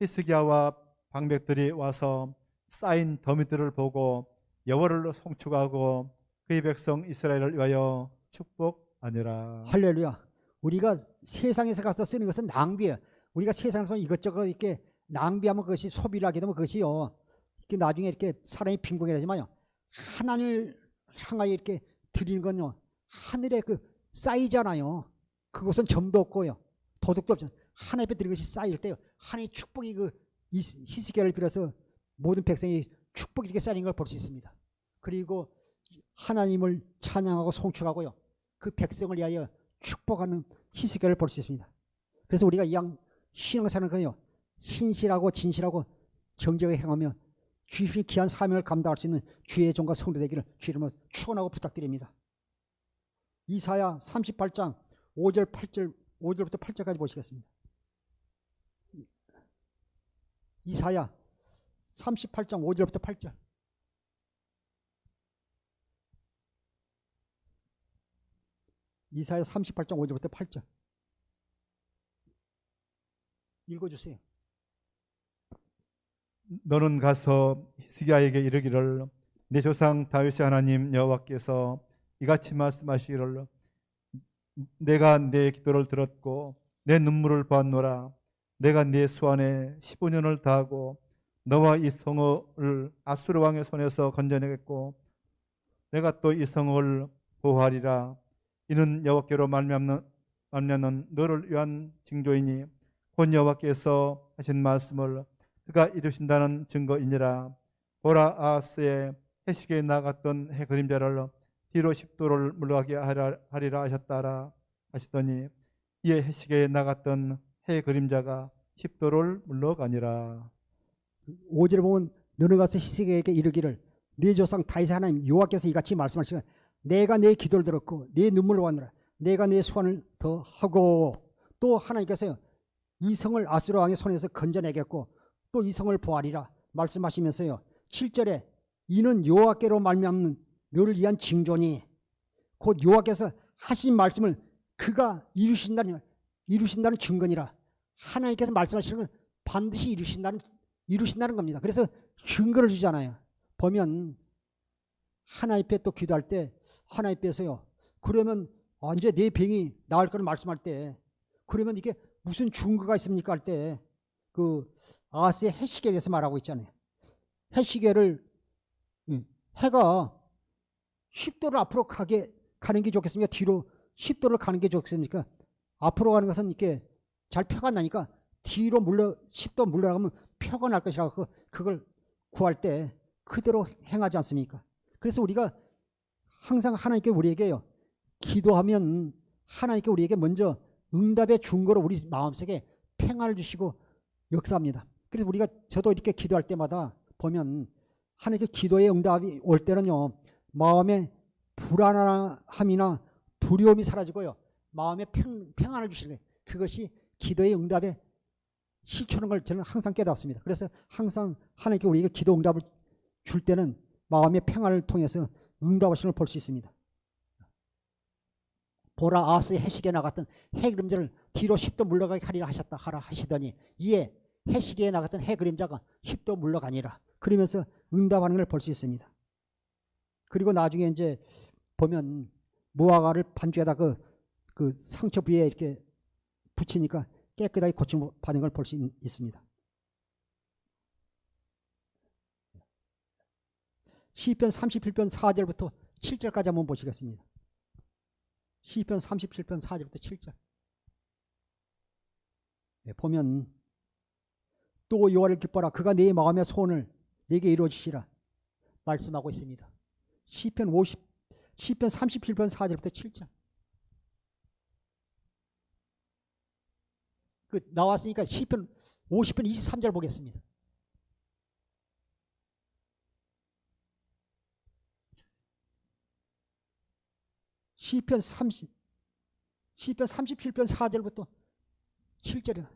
히스기야와 방백들이 와서 쌓인 더미들을 보고 여호와를 송축하고 그의 백성 이스라엘을 위하여 축복하니라. 할렐루야. 우리가 세상에서 가서 쓰는 것은 낭비예요. 우리가 세상에서 이것저것 이렇게 낭비하면 그것이 소비를 하게 되면 그것이요, 이렇게 나중에 이렇게 사람이 빈곤하게 되지만요, 하나님을 향하여 이렇게 드리는 건요, 하늘에 그 쌓이잖아요. 그것은 점도 없고요, 도둑도 없잖아요. 하나님 앞에 드리는 것이 쌓일 때요, 하나님의 축복이 그 히스기야를 빌어서 모든 백성이 축복이 이렇게 쌓이는 걸 볼 수 있습니다. 그리고 하나님을 찬양하고 송축하고요, 그 백성을 위하여 축복하는 히스기야를 볼 수 있습니다. 그래서 우리가 이 신앙생활은 그요, 신실하고 진실하고 정직하게 행하며 주신 귀한 사명을 감당할 수 있는 주의 종과 성도 되기를 주 이름으로 축원하고 부탁드립니다. 이사야 38장 5절 8절 5절부터 8절까지 보시겠습니다. 이사야 38장 5절부터 8절. 이사야 38장 5절부터 8절. 읽어주세요. 너는 가서 히스기야에게 이르기를 내 조상 다윗의 하나님 여호와께서 이같이 말씀하시기를 내가 내 기도를 들었고 내 눈물을 보았노라. 내가 네 수완에 15년을 다하고 너와 이 성읍을 아수르 왕의 손에서 건져내겠고 내가 또 이 성읍을 보호하리라. 이는 여호와께로 말미암는 너를 위한 징조이니 곧 여호와께서 하신 말씀을 그가 이루신다는 증거이니라. 보라, 아하스의 해시계에 나갔던 해 그림자를 뒤로 10도를 물러가게 하리라 하셨다라 하시더니 이에 해시계에 나갔던 해 그림자가 10도를 물러가니라. 5절에 보면 너는 가서 히스기야에게 이르기를 네 조상 다윗의 하나님 여호와께서 이같이 말씀하시기를 내가 내 기도를 들었고 내 눈물을 보았노라. 내가 내 소원을 더하고 또 하나님께서 이 성을 아수르 왕의 손에서 건져내겠고 또 이 성을 보하리라 말씀하시면서요. 7절에 이는 여호와께로 말미암는 너를 위한 징조니 곧 여호와께서 하신 말씀을 그가 이루신다는 증거니라. 하나님께서 말씀하시는 건 반드시 이루신다는 겁니다. 그래서 증거를 주잖아요. 보면 하나님 앞에 또 기도할 때 하나님 앞에서요. 그러면 언제 내 병이 나을 거를 말씀할 때 그러면 이게 무슨 증거가 있습니까 할 때 그 아하스의 해시계에 대해서 말하고 있잖아요. 해시계를 해가 10도를 앞으로 가는 게 좋겠습니까? 뒤로 10도를 가는 게 좋겠습니까? 앞으로 가는 것은 이렇게 잘 표가 나니까 뒤로 10도 물러나가면 표가 날 것이라고 그걸 구할 때 그대로 행하지 않습니까? 그래서 우리가 항상 하나님께 우리에게요. 기도하면 하나님께 우리에게 먼저 응답의 증거로 우리 마음속에 평안을 주시고 역사합니다. 그래서 저도 이렇게 기도할 때마다 보면 하나님께 기도의 응답이 올 때는요. 마음의 불안함이나 두려움이 사라지고요. 마음의 평안을 주시는 거예요. 그것이 기도의 응답의 시초는 걸 저는 항상 깨닫습니다. 그래서 항상 하나님께 우리에게 기도 응답을 줄 때는 마음의 평안을 통해서 응답하시는 걸 볼 수 있습니다. 보라, 아하스의 해시계에 나갔던 해 그림자를 뒤로 10도 물러가게 하라 하시더니 이에 해시계에 나갔던 해 그림자가 10도 물러가니라. 그러면서 응답하는 걸 볼 수 있습니다. 그리고 나중에 이제 보면 무화과를 반주에다 그 상처 부위에 이렇게 붙이니까 깨끗하게 고침받은 걸 볼 수 있습니다. 시편 37편 4절부터 7절까지 한번 보시겠습니다. 시편 37편 4절부터 7절. 보면 또 여호와를 기뻐라 그가 네 마음의 소원을 네게 이루어 주시라 말씀하고 있습니다. 시편 37편 4절부터 7절. 나왔으니까 시편 50편 23절 보겠습니다. 시편 37편 4절부터 7절에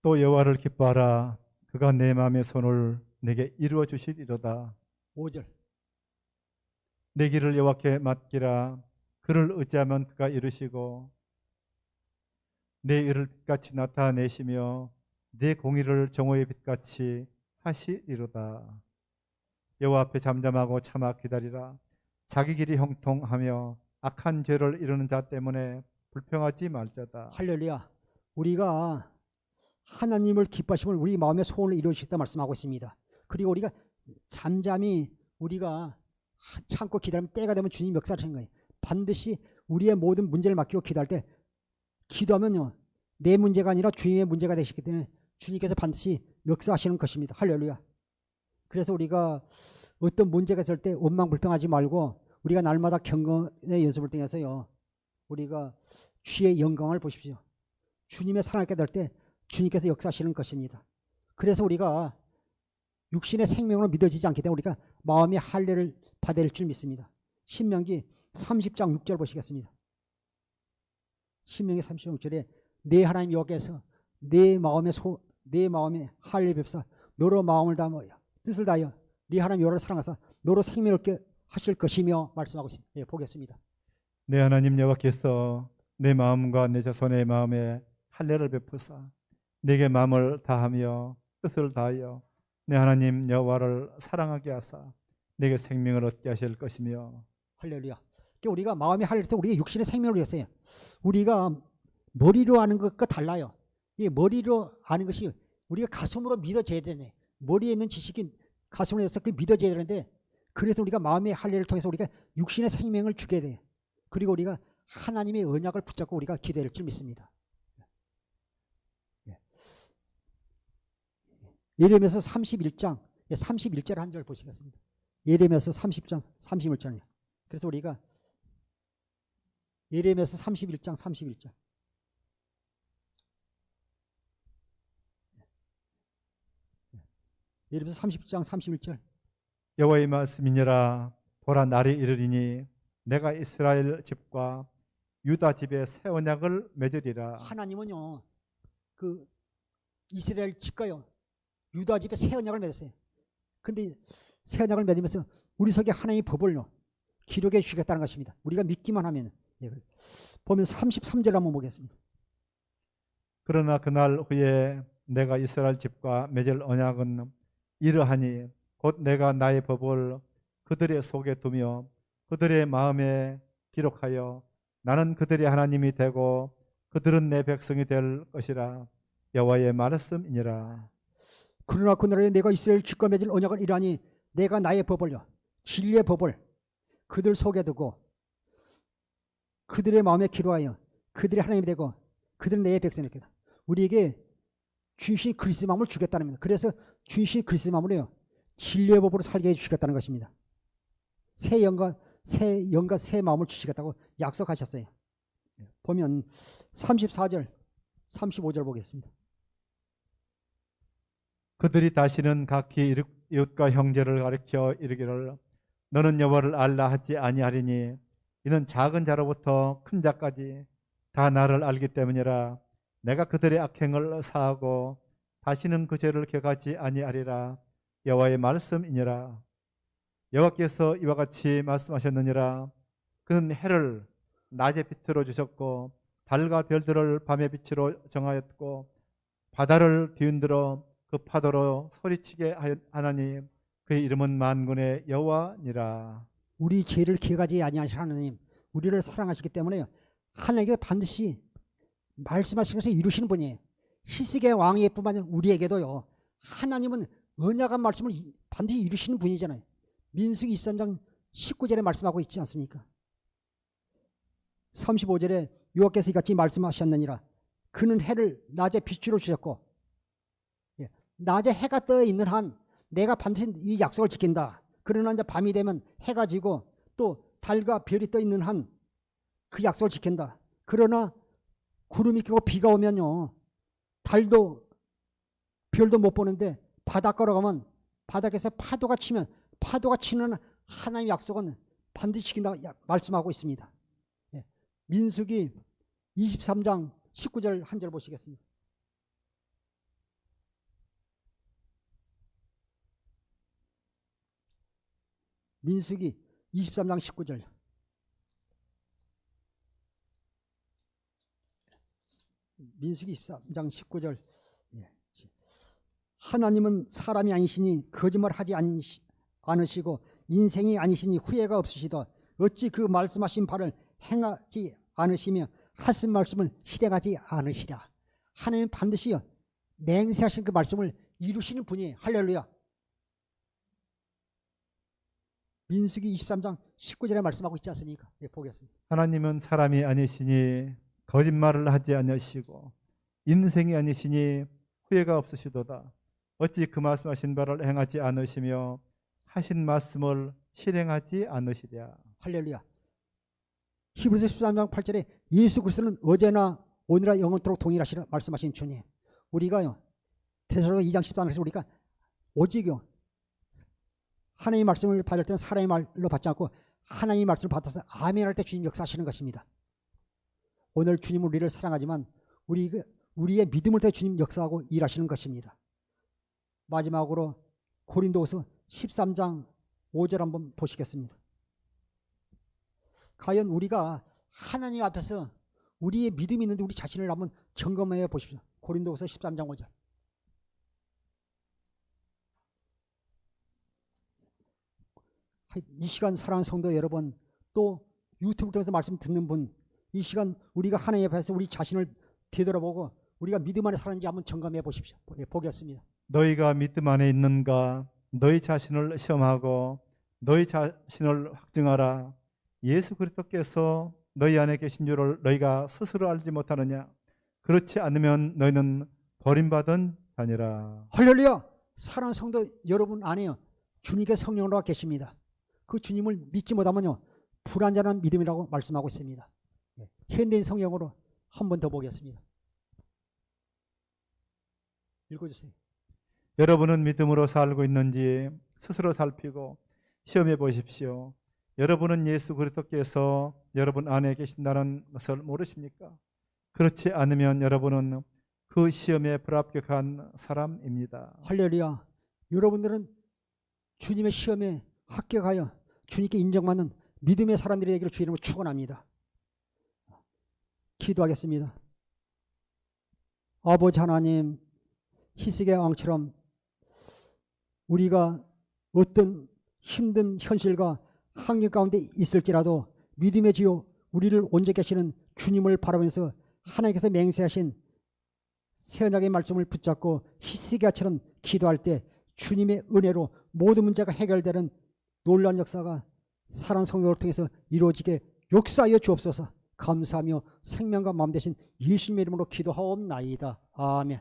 또 여호와를 기뻐하라 그가 내 마음의 손을 내게 이루어 주시리로다. 5절 내 길을 여호와께 맡기라 그를 의지하면 그가 이루시고 내 일을 빛같이 나타내시며 내 공의를 정오의 빛같이 하시리로다. 여호와 앞에 잠잠하고 참아 기다리라. 자기 길이 형통하며 악한 죄를 이루는 자 때문에 불평하지 말자다. 할렐루야. 우리가 하나님을 기뻐하심을 우리 마음의 소원을 이루시겠다 말씀하고 있습니다. 그리고 우리가 잠잠히 우리가 참고 기다리면 때가 되면 주님 역사하시는 거예요. 반드시 우리의 모든 문제를 맡기고 기도할 때 기도하면요. 내 문제가 아니라 주님의 문제가 되시기 때문에 주님께서 반드시 역사하시는 것입니다. 할렐루야. 그래서 우리가 어떤 문제가 있을 때 원망불평하지 말고 우리가 날마다 경건의 연습을 통해서요. 우리가 주의 영광을 보십시오. 주님의 사랑을 깨달을 때 주님께서 역사하시는 것입니다. 그래서 우리가 육신의 생명으로 믿어지지 않기 때문에 우리가 마음의 할례를 받아야 될 줄 믿습니다. 신명기 30장 6절 보시겠습니다. 신명기 30장 6절에 내 하나님 여호와께서 내 마음에 할례 뵙사 너로 마음을 다하여 뜻을 다하여 네 하나님 여호와를 사랑하사 너로 생명을 얻게 하실 것이며 말씀하고 있습니다. 예, 보겠습니다. 내 하나님 여호와께서 내 마음과 내 자손의 마음에 할례를 베푸사 내게 마음을 다하며 뜻을 다하여 내 하나님 여호와를 사랑하게 하사 내게 생명을 얻게 하실 것이며. 할렐루야. 그러니까 우리가 마음의 할례를 때 우리가 육신의 생명을 위해서요. 우리가 머리로 아는 것과 달라요. 이 머리로 아는 것이 우리가 가슴으로 믿어져야 되네. 머리에 있는 지식이 가슴으로 해서 그 믿어져야 되는데 그래서 우리가 마음의 할례를 통해서 우리가 육신의 생명을 주게 돼. 그리고 우리가 하나님의 언약을 붙잡고 우리가 기도할 줄 믿습니다. 예레미야서 31장 31절 한 절 보시겠습니다. 예레미야서 30장 31절이요. 그래서 우리가 예레미야서 31장 31절. 예레미야서 30장 31절. 여호와의 말씀이니라. 보라 날이 이르리니 내가 이스라엘 집과 유다 집에 새 언약을 맺으리라. 하나님은요 그 이스라엘 집과요 유다 집에 새 언약을 맺었어요. 근데 새 언약을 맺으면서 우리 속에 하나님의 법을요 기록해 주시겠다는 것입니다. 우리가 믿기만 하면. 예, 보면 33절 한번 보겠습니다. 그러나 그날 후에 내가 이스라엘 집과 맺을 언약은 이러하니 곧 내가 나의 법을 그들의 속에 두며 그들의 마음에 기록하여 나는 그들의 하나님이 되고 그들은 내 백성이 될 것이라. 여호와의 말씀이니라. 그러나 그날에 내가 이스라엘 집과 맺을 언약을 이러하니 내가 나의 법을요 진리의 법을 그들 속에 두고 그들의 마음에 기록하여 그들의 하나님이 되고 그들은 내 백성이 되겠다. 우리에게 주신 그리스도의 마음을 주겠다는 겁니다. 그래서 주신 그리스도의 마음으로요 진리의 법으로 살게 해주시겠다는 것입니다. 새 영과 새 마음을 주시겠다고 약속하셨어요. 보면 34절 35절 보겠습니다. 그들이 다시는 각기 이웃과 형제를 가리켜 이르기를 너는 여호와를 알라 하지 아니하리니 이는 작은 자로부터 큰 자까지 다 나를 알기 때문이라. 내가 그들의 악행을 사하고 다시는 그 죄를 기억하지 아니하리라. 여호와의 말씀이니라. 여호와께서 이와 같이 말씀하셨느니라. 그는 해를 낮의 빛으로 주셨고 달과 별들을 밤의 빛으로 정하였고 바다를 뒤흔들어 그 파도로 소리치게 하나니 그의 이름은 만군의 여호와니라. 우리 죄를 기억하지 아니하시는 하나님, 우리를 사랑하시기 때문에 하나님께 반드시 말씀하신 것을 이루시는 분이에요. 희석의 왕의 뿐만 아니라 우리에게도요. 하나님은 언약한 말씀을 반드시 이루시는 분이잖아요. 민수기 23장 19절에 말씀하고 있지 않습니까? 35절에 여호와께서 이같이 말씀하셨느니라. 그는 해를 낮에 빛으로 주셨고 낮에 해가 떠 있는 한 내가 반드시 이 약속을 지킨다. 그러나 이제 밤이 되면 해가 지고 또 달과 별이 떠 있는 한 그 약속을 지킨다. 그러나 구름이 끼고 비가 오면요. 달도 별도 못 보는데 바닷가로 가면 바닥에서 파도가 치면 파도가 치는 하나님의 약속은 반드시 지킨다 말씀하고 있습니다. 민수기 23장 19절 한 절 보시겠습니다. 민수기 23장 19절. 민수기 23장 19절. 하나님은 사람이 아니시니 거짓말하지 않으시고 인생이 아니시니 후회가 없으시다. 어찌 그 말씀하신 바를 행하지 않으시며 하신 말씀을 실행하지 않으시랴. 하나님은 반드시요 맹세하신 그 말씀을 이루시는 분이에요. 할렐루야. 민수기 23장 19절에 말씀하고 있지 않습니까? 보겠습니다. 하나님은 사람이 아니시니 거짓말을 하지 않으시고 인생이 아니시니 후회가 없으시도다. 어찌 그 말씀하신 바를 행하지 않으시며 하신 말씀을 실행하지 않으시랴. 할렐루야. 히브리서 13장 8절에 예수 그리스도는 어제나 오늘날 영원토록 동일하시라 말씀하신 주님, 우리가요 데살로니가 2장 14절에서 우리가 오직요 하나님의 말씀을 받을 때는 사람의 말로 받지 않고 하나님의 말씀을 받아서 아멘 할 때 주님 역사하시는 것입니다. 오늘 주님은 우리를 사랑하지만 우리의 믿음을 통해 주님 역사하고 일하시는 것입니다. 마지막으로 고린도후서 13장 5절 한번 보시겠습니다. 과연 우리가 하나님 앞에서 우리의 믿음이 있는데 우리 자신을 한번 점검해 보십시오. 고린도후서 13장 5절. 이 시간 사랑하는 성도 여러분, 또 유튜브 통해서 말씀 듣는 분, 이 시간 우리가 하나님 앞에서 우리 자신을 되돌아보고 우리가 믿음 안에 사는지 한번 점검해 보십시오. 보겠습니다. 너희가 믿음 안에 있는가? 너희 자신을 시험하고 너희 자신을 확증하라. 예수 그리스도께서 너희 안에 계신 줄을 너희가 스스로 알지 못하느냐? 그렇지 않으면 너희는 버림받은 자니라. 할렐루야. 사랑하는 성도 여러분 안에요 주님께 성령으로 계십니다. 그 주님을 믿지 못하면요 불완전한 믿음이라고 말씀하고 있습니다. 현대인 성경으로 한 번 더 보겠습니다. 읽어주세요. 여러분은 믿음으로 살고 있는지 스스로 살피고 시험해 보십시오. 여러분은 예수 그리스도께서 여러분 안에 계신다는 것을 모르십니까? 그렇지 않으면 여러분은 그 시험에 불합격한 사람입니다. 할렐루야. 여러분들은 주님의 시험에 합격하여 주님께 인정받는 믿음의 사람들이 되기를 주 이름으로 축원합니다. 기도하겠습니다. 아버지 하나님, 희석의 왕처럼 우리가 어떤 힘든 현실과 환경 가운데 있을지라도 믿음의 주요 우리를 온전히 계시는 주님을 바라보면서 하나님께서 맹세하신 새 언약의 말씀을 붙잡고 히스기야처럼 기도할 때 주님의 은혜로 모든 문제가 해결되는 놀라운 역사가 사랑하는 성도를 통해서 이루어지게 역사하여 주옵소서. 감사하며 생명과 마음 되신 예수님의 이름으로 기도하옵나이다. 아멘.